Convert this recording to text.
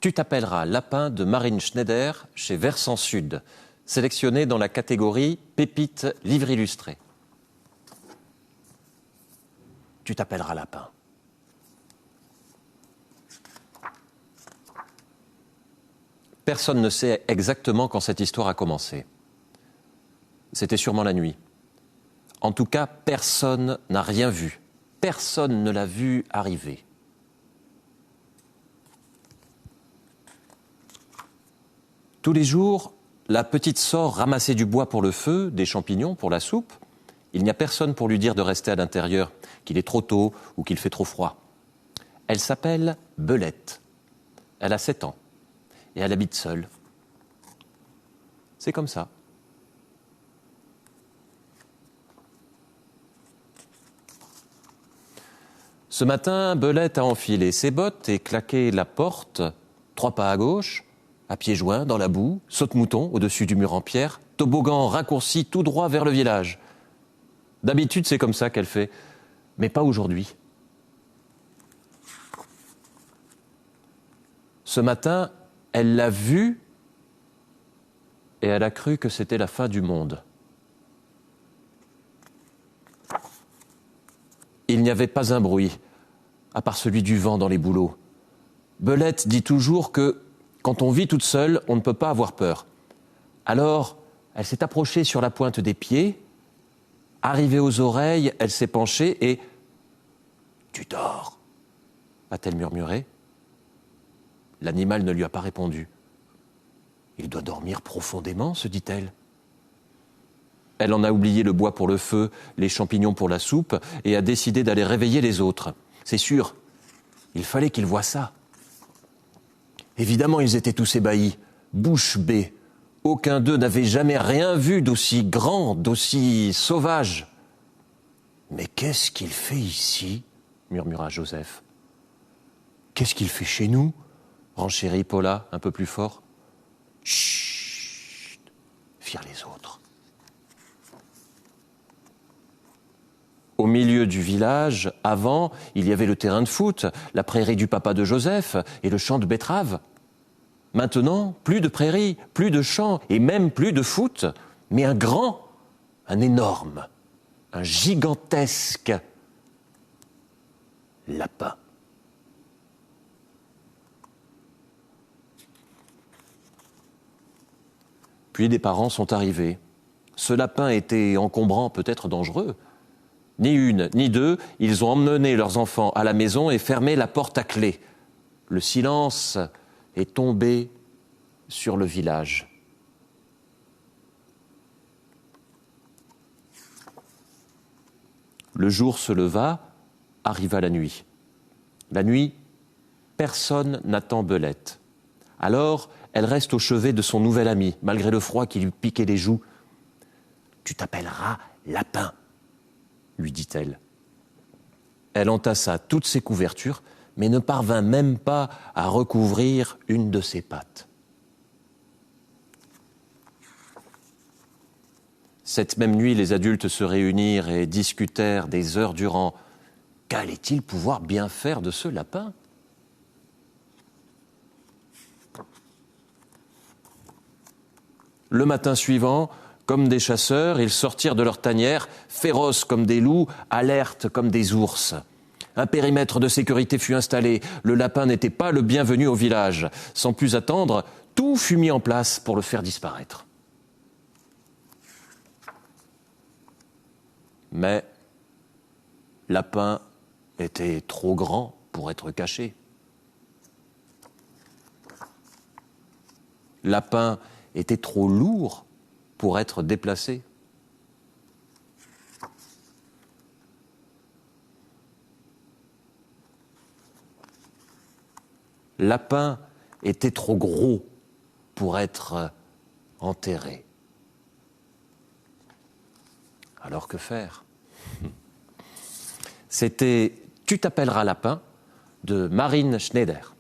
Tu t'appelleras Lapin de Marine Schneider chez Versant Sud, sélectionné dans la catégorie Pépites livre illustré. Tu t'appelleras Lapin. Personne ne sait exactement quand cette histoire a commencé. C'était sûrement la nuit. En tout cas, personne n'a rien vu. Personne ne l'a vu arriver. Tous les jours, la petite sort ramasser du bois pour le feu, des champignons pour la soupe. Il n'y a personne pour lui dire de rester à l'intérieur, qu'il est trop tôt ou qu'il fait trop froid. Elle s'appelle Belette. Elle a 7 ans et elle habite seule. C'est comme ça. Ce matin, Belette a enfilé ses bottes et claqué la porte, 3 pas à gauche, à pieds joints, dans la boue, saute-mouton au-dessus du mur en pierre, toboggan raccourci tout droit vers le village. D'habitude, c'est comme ça qu'elle fait, mais pas aujourd'hui. Ce matin, elle l'a vu et elle a cru que c'était la fin du monde. Il n'y avait pas un bruit, à part celui du vent dans les bouleaux. Belette dit toujours que quand on vit toute seule, on ne peut pas avoir peur. Alors, elle s'est approchée sur la pointe des pieds. Arrivée aux oreilles, elle s'est penchée et « Tu dors ?» a-t-elle murmuré. L'animal ne lui a pas répondu. « Il doit dormir profondément, se dit-elle. » Elle en a oublié le bois pour le feu, les champignons pour la soupe et a décidé d'aller réveiller les autres. C'est sûr, il fallait qu'ils voient ça. Évidemment, ils étaient tous ébahis, bouche bée. Aucun d'eux n'avait jamais rien vu d'aussi grand, d'aussi sauvage. « Mais qu'est-ce qu'il fait ici ?» murmura Joseph. « Qu'est-ce qu'il fait chez nous ?» renchérit Paula un peu plus fort. « Chut !» firent les autres. Au milieu du village, avant, il y avait le terrain de foot, la prairie du papa de Joseph et le champ de betteraves. Maintenant, plus de prairie, plus de champ et même plus de foot, mais un énorme, un gigantesque lapin. Puis des parents sont arrivés. Ce lapin était encombrant, peut-être dangereux. Ni une, ni deux, ils ont emmené leurs enfants à la maison et fermé la porte à clé. Le silence est tombé sur le village. Le jour se leva, arriva la nuit. La nuit, personne n'attend Belette. Alors, elle reste au chevet de son nouvel ami, malgré le froid qui lui piquait les joues. « Tu t'appelleras Lapin », lui dit-elle. Elle entassa toutes ses couvertures, mais ne parvint même pas à recouvrir une de ses pattes. Cette même nuit, les adultes se réunirent et discutèrent des heures durant. Qu'allait-il pouvoir bien faire de ce lapin ? Le matin suivant, comme des chasseurs, ils sortirent de leur tanière, féroces comme des loups, alertes comme des ours. Un périmètre de sécurité fut installé. Le lapin n'était pas le bienvenu au village. Sans plus attendre, tout fut mis en place pour le faire disparaître. Mais Lapin était trop grand pour être caché. Lapin était trop lourd pour être déplacé. Lapin était trop gros pour être enterré. Alors que faire ? C'était « Tu t'appelleras Lapin » de Marine Schneider.